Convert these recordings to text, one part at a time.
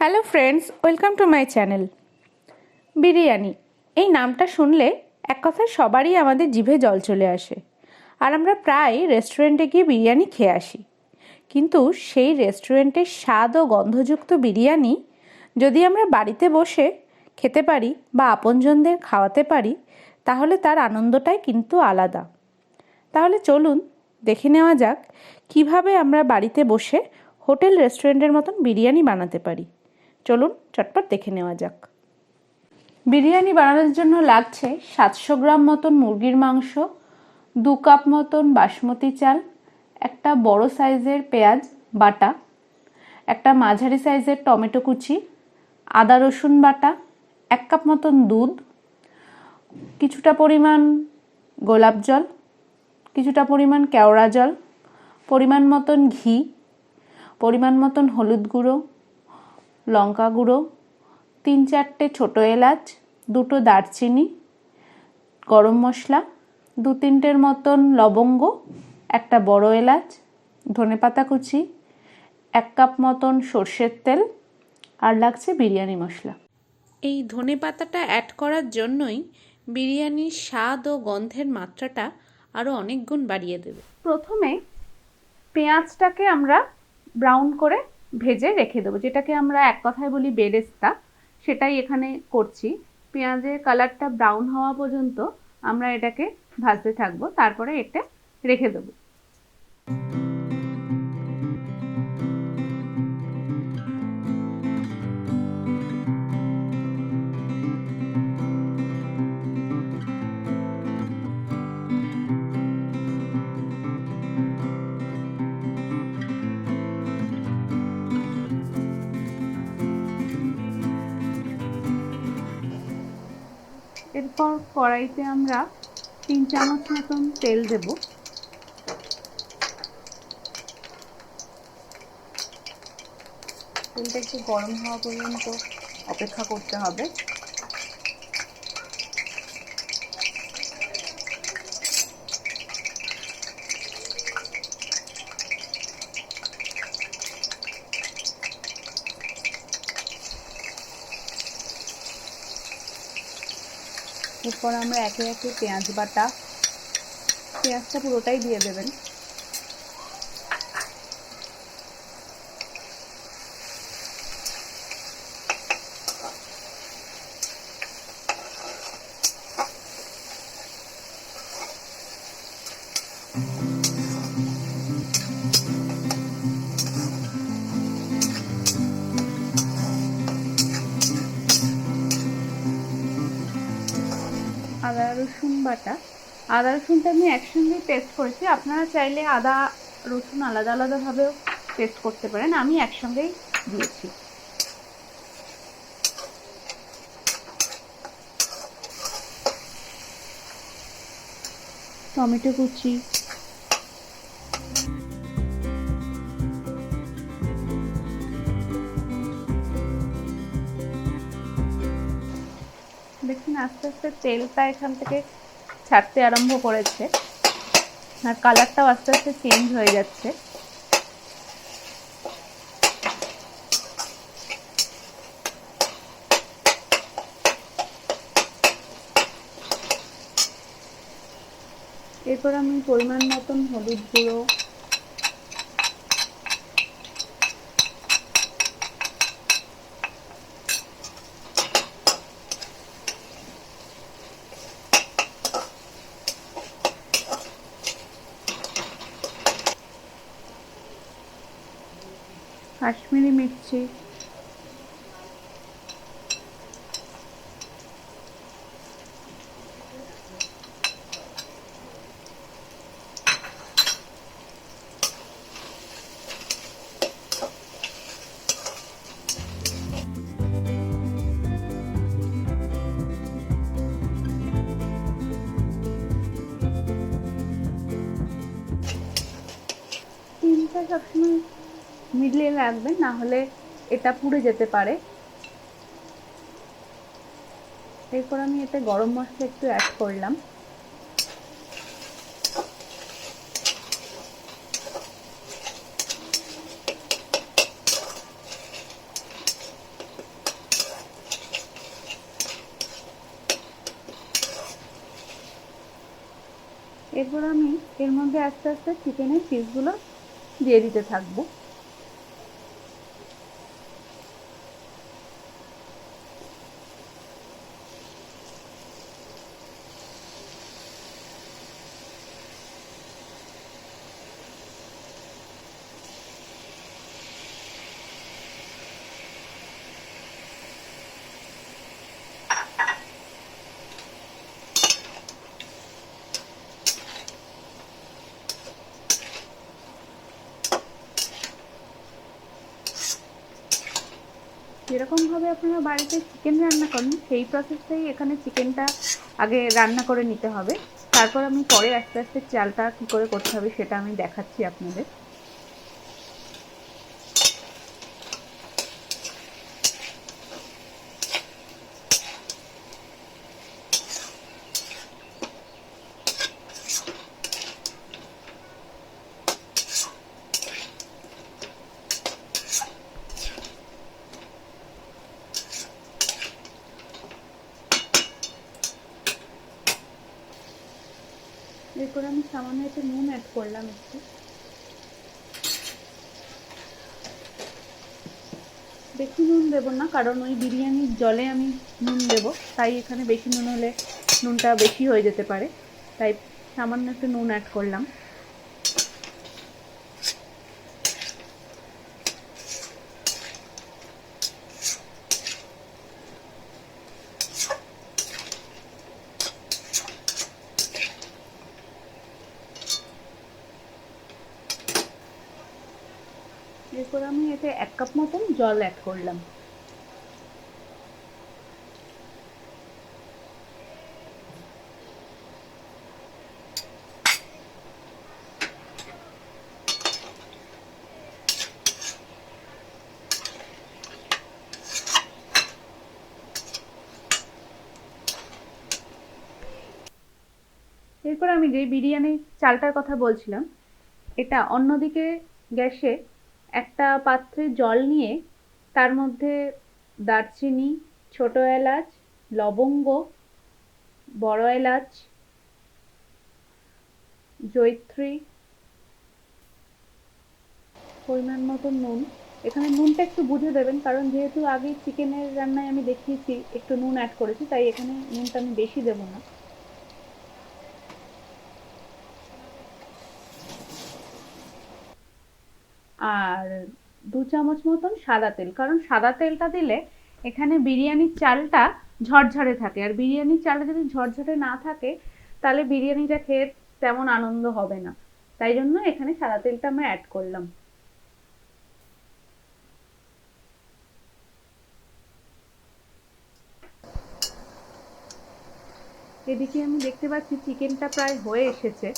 Hello friends, welcome to my channel. Biryani এই নামটা শুনলে এক কথায় সবারই আমাদের জিভে জল চলে আসে, আর আমরা প্রায় রেস্টুরেন্টে গিয়ে বিরিয়ানি খেয়ে আসি। কিন্তু সেই রেস্টুরেন্টের স্বাদ ও গন্ধযুক্ত বিরিয়ানি যদি আমরা বাড়িতে বসে খেতে পারি বা আপনজনদের খাওয়াতে পারি, তাহলে তার আনন্দটাই কিন্তু আলাদা। তাহলে চলুন দেখে নেওয়া যাক কিভাবে আমরা বাড়িতে বসে হোটেল রেস্টুরেন্টের মতন বিরিয়ানি বানাতে পারি। চলুন চটপট দেখে নেওয়া যাক। বিরিয়ানি বানানোর জন্য লাগছে 700 গ্রাম মতন মুরগির মাংস, 2 কাপ মতন বাসমতি চাল, একটা বড় সাইজের পেঁয়াজ বাটা, একটা মাঝারি সাইজের টমেটো কুচি, আদা রসুন বাটা, 1 কাপ মতন দুধ, কিছুটা পরিমাণ গোলাপ জল, কিছুটা পরিমাণ কেওড়া জল, পরিমাণ মতন ঘি, পরিমাণ মতন হলুদ গুঁড়ো, লঙ্কা গুঁড়ো, 3-4টে ছোটো এলাচ, 2টো দারচিনি, গরম মশলা, 2-3টের মতন লবঙ্গ, একটা বড় এলাচ, ধনেপাতা কুচি, 1 কাপ মতন সর্ষের তেল, আর লাগছে বিরিয়ানি মশলা। এই ধনেপাতাটা অ্যাড করার জন্যই বিরিয়ানির স্বাদ ও গন্ধের মাত্রাটা আরও অনেক গুণ বাড়িয়ে দেবে। প্রথমে পেঁয়াজটাকে আমরা ব্রাউন করে ভেজে রেখে দেবো, যেটাকে আমরা এক কথায় বলি বেরেস্তা, সেটাই এখানে করছি। পেঁয়াজের কালারটা ব্রাউন হওয়া পর্যন্ত আমরা এটাকে ভাজতে থাকবো, তারপরে এটা রেখে দেবো। এরপর কড়াইতে আমরা 3 চামচ মতন তেল দেব। তেলটা একটু গরম হওয়া পর্যন্ত অপেক্ষা করতে হবে। এরপর আমরা একে একে পেঁয়াজ বাটা, পেঁয়াজটা পুরোটাই দিয়ে দেবেন। আদা রসুন বাটা, আদা রসুনটা আমি একসঙ্গে পেস্ট করেছি, আপনারা চাইলে আদা রসুন আলাদা আলাদাভাবেও পেস্ট করতে পারেন, আমি একসঙ্গেই দিয়েছি। টমেটো কুচি, দেখুন আস্তে আস্তে তেলটা এখান থেকে ছাড়তে আরম্ভ করেছে, আর কালারটাও আস্তে আস্তে চেঞ্জ হয়ে যাচ্ছে। এরপর আমি পরিমাণ মতন হলুদ গুঁড়ো, কাশ্মীরি মির্চি, তিনটা সবসময় মিলিয়ে রাখবেন, না হলে এটা পুড়ে যেতে পারে। এরপর আমি এতে গরম মশলা একটু অ্যাড করলাম। এরপর আমি এর মধ্যে আস্তে আস্তে চিকেনের পিসগুলো দিয়ে দিতে থাকবো। যেরকমভাবে আপনারা বাড়িতে চিকেন রান্না করেন সেই প্রসেসটাই এখানে চিকেনটা আগে রান্না করে নিতে হবে, তারপর আমি পরে আস্তে আস্তে চালটা কী করে করতে হবে সেটা আমি দেখাচ্ছি আপনাদের। এরপর আমি সামান্য একটু নুন অ্যাড করলাম একটু। বেশি নুন দেবো না, কারণ ওই বিরিয়ানির জলে আমি নুন দেবো, তাই এখানে বেশি নুন হলে নুনটা বেশি হয়ে যেতে পারে, তাই সামান্য একটু নুন অ্যাড করলাম। এরপর আমি এতে 1 কাপ মতন জল অ্যাড করলাম। এরপর আমি যে বিরিয়ানির চালটার কথা বলছিলাম, এটা অন্যদিকে গ্যাসে একটা পাত্রে জল নিয়ে তার মধ্যে দারচিনি, ছোট এলাচ, লবঙ্গ, বড় এলাচ, জয়িত্রী, পরিমাণ মতো নুন। এখানে নুনটা একটু বুঝে দেবেন, কারণ যেহেতু আগে চিকেনের রান্নায় আমি দেখিয়েছি একটু নুন অ্যাড করেছি, তাই এখানে নুনটা আমি বেশি দেবো না। আর 2 চামচ মতন সাদা তেল, কারণ সাদা তেলটা দিলে এখানে বিরিয়ানির চালটা ঝরঝরে থাকে, আর বিরিয়ানির চালটা যদি ঝরঝরে না থাকে তাহলে বিরিয়ানিটা খেয়ে তেমন আনন্দ হবে না, তাই জন্য এখানে সাদা তেলটা আমরা অ্যাড করলাম। এদিকে আমি দেখতে পাচ্ছি চিকেনটা প্রায় হয়ে এসেছে।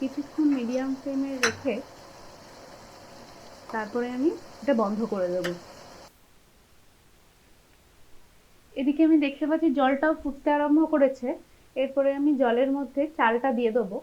কিছুক্ষণ মিডিয়াম ফ্লেমে রেখে তারপরে আমি এটা বন্ধ করে দেব। এদিকে আমি দেখতে পাচ্ছি জলটাও ফুটতে আরম্ভ করেছে। এরপরে আমি জলের মধ্যে চালটা দিয়ে দেবো।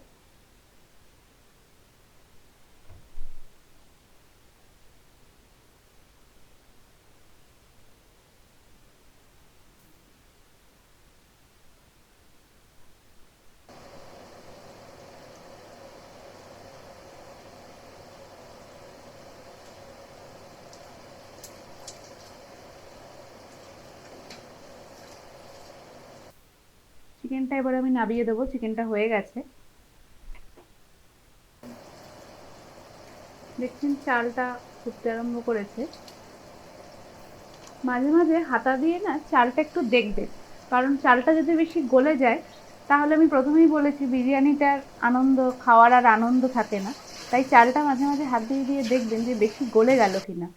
চিকেনটা এবার আমি নামিয়ে দেবো, চিকেনটা হয়ে গেছে। দেখছেন চালটা ফুটতে আরম্ভ করেছে। মাঝে মাঝে হাতা দিয়ে না চালটা একটু দেখবে, কারণ চালটা যদি বেশি গলে যায় তাহলে আমি প্রথমেই বলেছি বিরিয়ানিটার আনন্দ, খাওয়ার আর আনন্দ থাকে না, তাই চালটা মাঝে মাঝে হাত দিয়ে দিয়ে দেখবেন যে বেশি গলে গেল কিনা।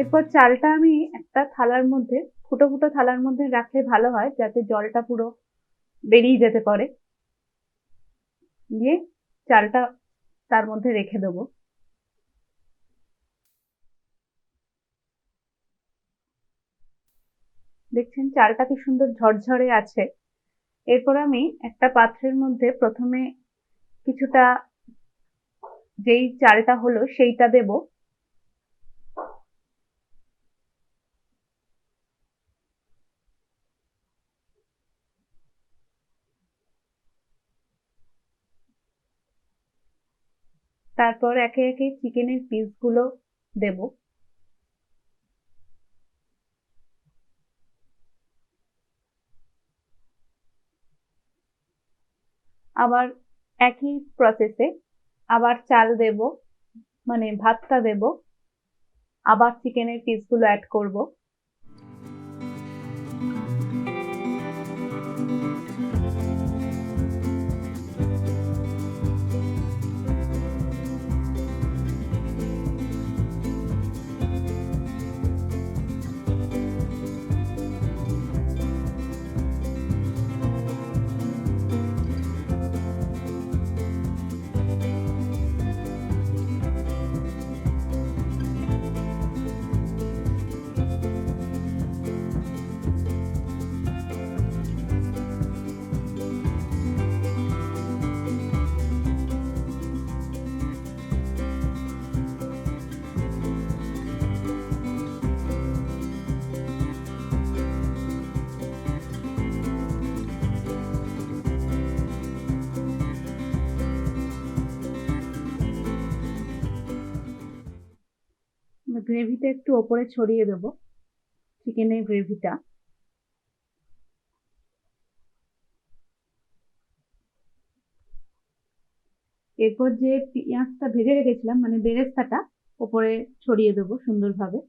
এরপর চালটা আমি একটা থালার মধ্যে, ফুটো ফুটো থালার মধ্যে রাখলে ভালো হয়, যাতে জলটা পুরো বেরিয়ে যেতে পারে। দিয়ে চালটা তার মধ্যে রেখে দেবো। দেখছেন চালটা কি সুন্দর ঝরঝরে আছে। এরপর আমি একটা পাত্রের মধ্যে প্রথমে কিছুটা যেই চালটা হলো সেইটা দেব। তারপর একে একে চিকেনের পিসগুলো দেব। আবার একই প্রসেসে আবার চাল দেব, মানে ভাতটা দেব, আবার চিকেনের পিসগুলো অ্যাড করব। গ্রেভিটা একটু ওপরে ছড়িয়ে দেব, চিকেনের গ্রেভিটা। এরপর যে পেঁয়াজটা ভেজে রেখেছিলাম, মানে বেরেস্তাটা, ওপরে ছড়িয়ে দেব সুন্দরভাবে।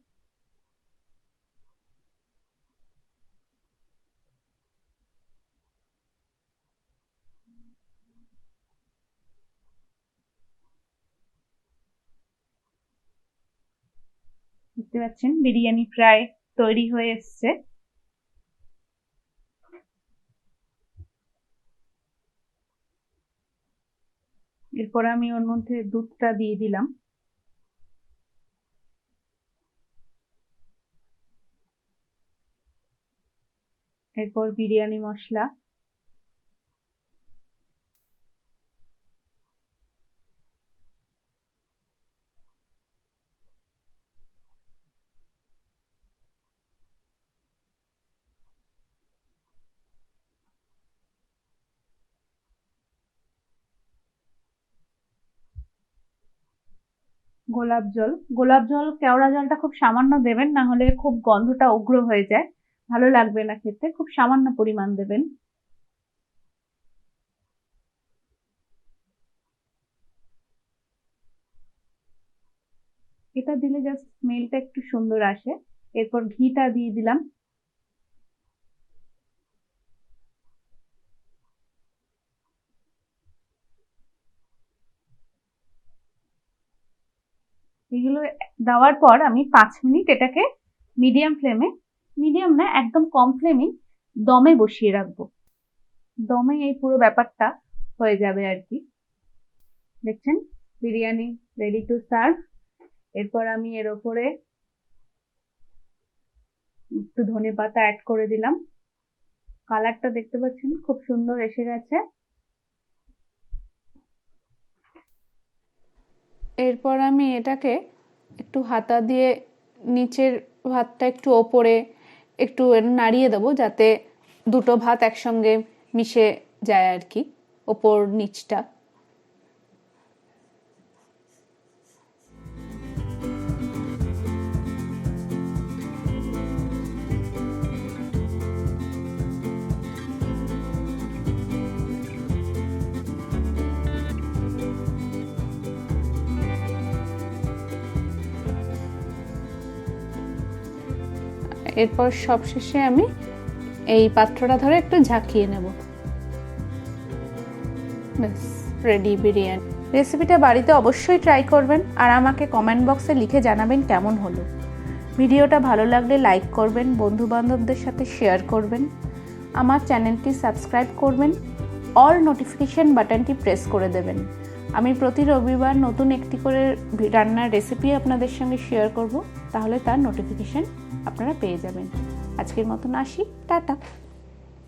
দেখতে পাচ্ছেন বিরিয়ানি প্রায় তৈরি হয়ে এসছে। এরপর আমি ওর মধ্যে দুধটা দিয়ে দিলাম। এরপর বিরিয়ানি মশলা, গোলাপ জল। গোলাপ জল, কেওড়া জলটা খুব সামান্য দেবেন, না হলে খুব গন্ধটা উগ্র হয়ে যায়, ভালো লাগবে না খেতে। খুব সামান্য পরিমাণ দেবেন। এটা দিলে জাস্ট স্মেলটা একটু সুন্দর আসে। এরপর ঘিটা দিয়ে দিলাম। এগুলো দেওয়ার পর আমি 5 মিনিট এটাকে মিডিয়াম ফ্লেমে, মিডিয়াম না একদম কম ফ্লেমে দমে বসিয়ে রাখবো। দমে এই পুরো ব্যাপারটা হয়ে যাবে আর কি। দেখছেন বিরিয়ানি রেডি টু সার্ভ। এরপর আমি এর ওপরে একটু ধনেপাতা অ্যাড করে দিলাম। কালারটা দেখতে পাচ্ছেন খুব সুন্দর এসে গেছে। এরপর আমি এটাকে একটু হাতা দিয়ে নিচের ভাতটা একটু ওপরে একটু নাড়িয়ে দেবো, যাতে দুটো ভাত একসঙ্গে মিশে যায় আর কি, ওপর নিচটা। এরপর সবশেষে আমি এই পাত্রটা ধরে একটু ঝাঁকিয়ে নেব। ব্যাস রেডি বিরিয়ানি। রেসিপিটা বাড়িতে অবশ্যই ট্রাই করবেন আর আমাকে কমেন্ট বক্সে লিখে জানাবেন কেমন হলো। ভিডিওটা ভালো লাগলে লাইক করবেন, বন্ধু বান্ধবদের সাথে শেয়ার করবেন। আমার চ্যানেলটি সাবস্ক্রাইব করবেন, অল নোটিফিকেশন বাটনটি প্রেস করে দেবেন। আমি প্রতি রবিবার নতুন একটি করে রান্নার রেসিপি আপনাদের সঙ্গে শেয়ার করব, তাহলে তার নোটিফিকেশন আপনারা পেয়ে যাবেন। আজকের মতন আসি, টাটা।